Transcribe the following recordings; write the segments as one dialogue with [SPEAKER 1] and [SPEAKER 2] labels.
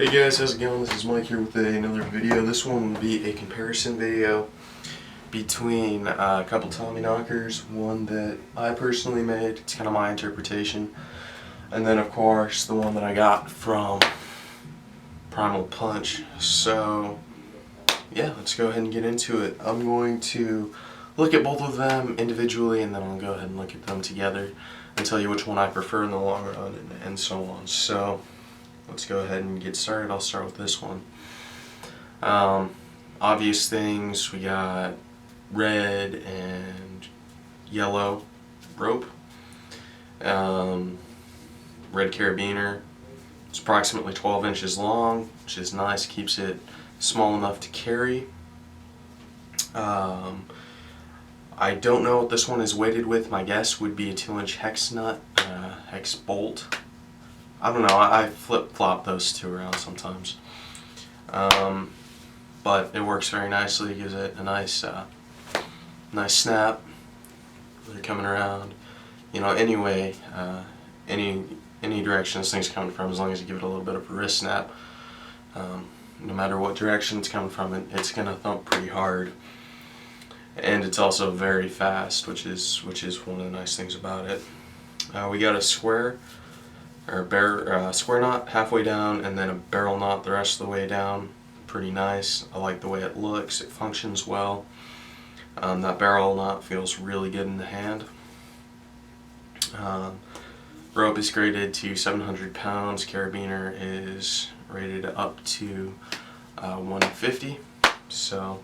[SPEAKER 1] Hey guys, how's it going? This is Mike here with another video. This one will be a comparison video between a couple Tommy knockers, one that I personally made, it's kind of my interpretation, and then of course the one that I got from Primal Punch. So yeah, let's go ahead and get into it. I'm going to look at both of them individually and then I'll go ahead and look at them together and tell you which one I prefer in the long run and so on. So let's go ahead and get started. I'll start with this one. Obvious things, we got red and yellow rope. Red carabiner. It's approximately 12 inches long, which is nice, keeps it small enough to carry. I don't know what this one is weighted with. My guess would be a 2-inch hex nut, hex bolt. I don't know, I flip-flop those two around sometimes. But it works very nicely, gives it a nice snap. They're coming around, anyway, any direction this thing's coming from, as long as you give it a little bit of a wrist snap. No matter what direction it's coming from, it's going to thump pretty hard. And it's also very fast, which is one of the nice things about it. We got a square knot halfway down, and then a barrel knot the rest of the way down. Pretty nice. I like the way it looks. It functions well. That barrel knot feels really good in the hand. Rope is graded to 700 pounds. Carabiner is rated up to 150. So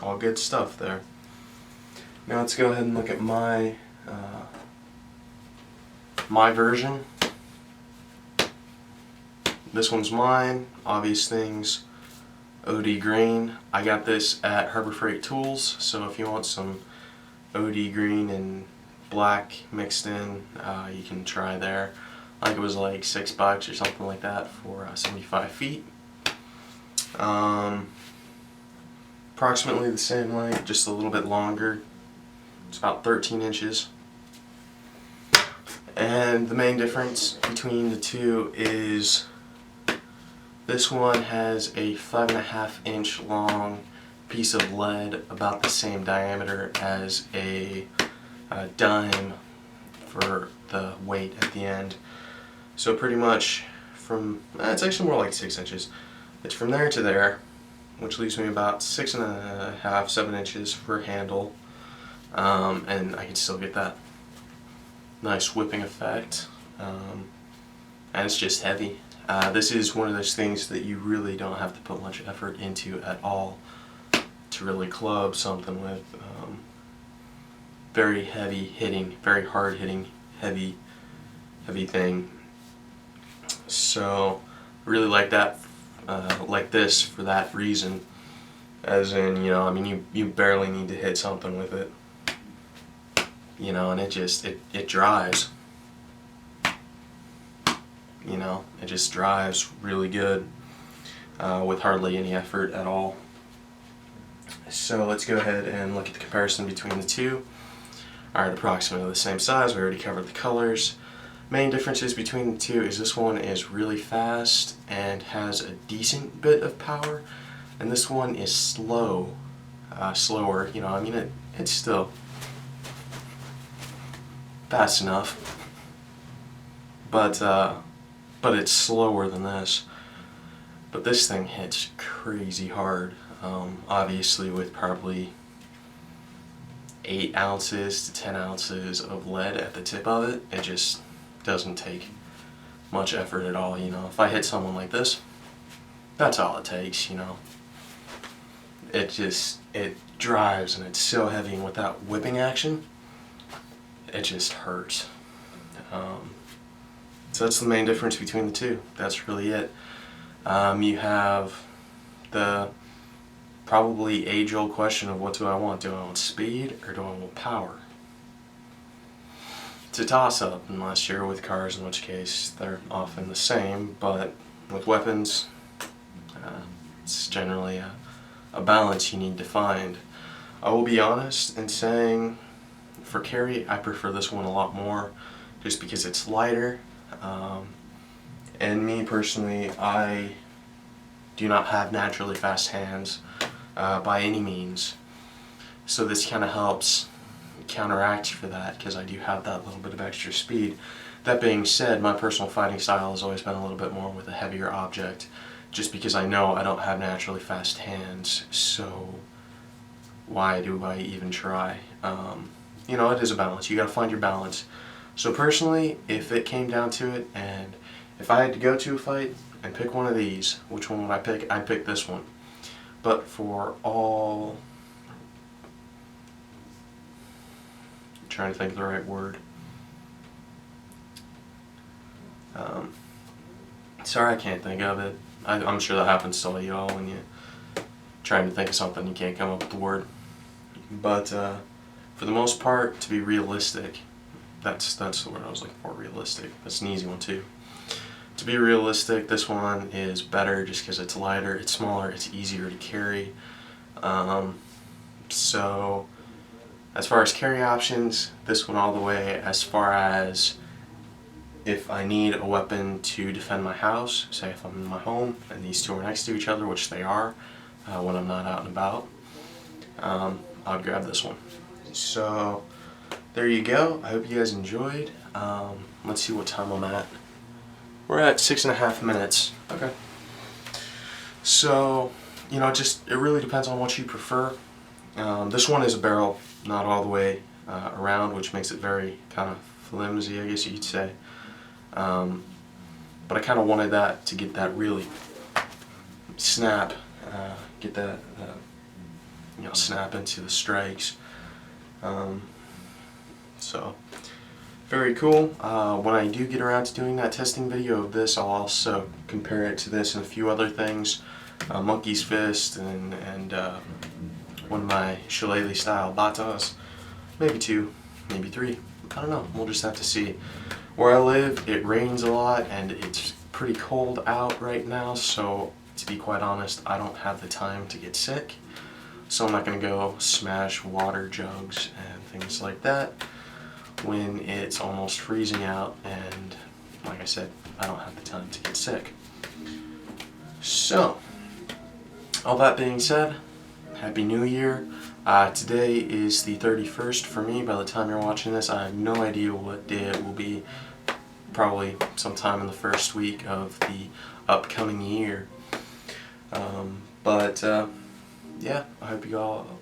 [SPEAKER 1] all good stuff there. Now let's go ahead and look at my version. This one's mine. Obvious things, OD green. I got this at Harbor Freight Tools, so if you want some OD green and black mixed in, you can try there. I think it was like $6 or something like that for 75 feet. Approximately the same length, just a little bit longer. It's about 13 inches. And the main difference between the two is this one has a 5.5-inch long piece of lead, about the same diameter as a dime for the weight at the end. So pretty much from, it's actually more like 6 inches. It's from there to there, which leaves me about 6.5, 7 inches for handle. And I can still get that nice whipping effect. And it's just heavy. This is one of those things that you really don't have to put much effort into at all to really club something with. Very heavy hitting, very hard hitting, heavy thing. So really like that, like this for that reason. As in, you barely need to hit something with it. And it drives. It just drives really good with hardly any effort at all. So let's go ahead and look at the comparison between the two. Alright, approximately the same size. We already covered the colors. Main differences between the two is this one is really fast and has a decent bit of power, and this one is slower. It's still fast enough, but it's slower than this. But this thing hits crazy hard. Obviously with probably 8 ounces to 10 ounces of lead at the tip of it, it just doesn't take much effort at all. If I hit someone like this, that's all it takes. It drives, and it's so heavy, and with that whipping action, it just hurts. So that's the main difference between the two. That's really it. You have the probably age-old question of what do I want? Do I want speed or do I want power? It's a toss-up unless you're with cars, in which case they're often the same, but with weapons, it's generally a balance you need to find. I will be honest in saying for carry, I prefer this one a lot more just because it's lighter. And me personally, I do not have naturally fast hands by any means. So this kind of helps counteract for that, because I do have that little bit of extra speed. That being said, my personal fighting style has always been a little bit more with a heavier object, just because I know I don't have naturally fast hands, so why do I even try? You know, it is a balance. You gotta find your balance. So personally, if it came down to it, and if I had to go to a fight and pick one of these, which one would I pick? I'd pick this one. But for all... I'm trying to think of the right word. Sorry, I can't think of it. I'm sure that happens to all y'all when you're trying to think of something, you can't come up with the word. But for the most part, to be realistic, that's the word I was looking for, realistic. That's an easy one too. To be realistic, this one is better just because it's lighter, it's smaller, it's easier to carry. So as far as carry options, this one all the way. As far as if I need a weapon to defend my house, say if I'm in my home and these two are next to each other, which they are when I'm not out and about, I'll grab this one. So there you go. I hope you guys enjoyed. Let's see what time I'm at. We're at 6.5 minutes. Okay. So, you know, it really depends on what you prefer. This one is a barrel, not all the way around, which makes it very kind of flimsy, I guess you could say. But I kind of wanted that to get that really snap, get that you know, snap into the strikes. So very cool. When I do get around to doing that testing video of this, I'll also compare it to this and a few other things, Monkey's Fist and one of my shillelagh style batas, maybe 2, maybe 3. I don't know. We'll just have to see. Where I live, it rains a lot and it's pretty cold out right now, so to be quite honest, I don't have the time to get sick. So I'm not going to go smash water jugs and things like that when it's almost freezing out, and like I said, I don't have the time to get sick. So, all that being said, Happy New Year. Today is the 31st for me. By the time you're watching this, I have no idea what day it will be. Probably sometime in the first week of the upcoming year. Yeah, I hope you all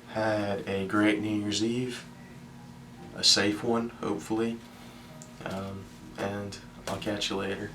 [SPEAKER 1] had a great New Year's Eve. A safe one, hopefully. And I'll catch you later.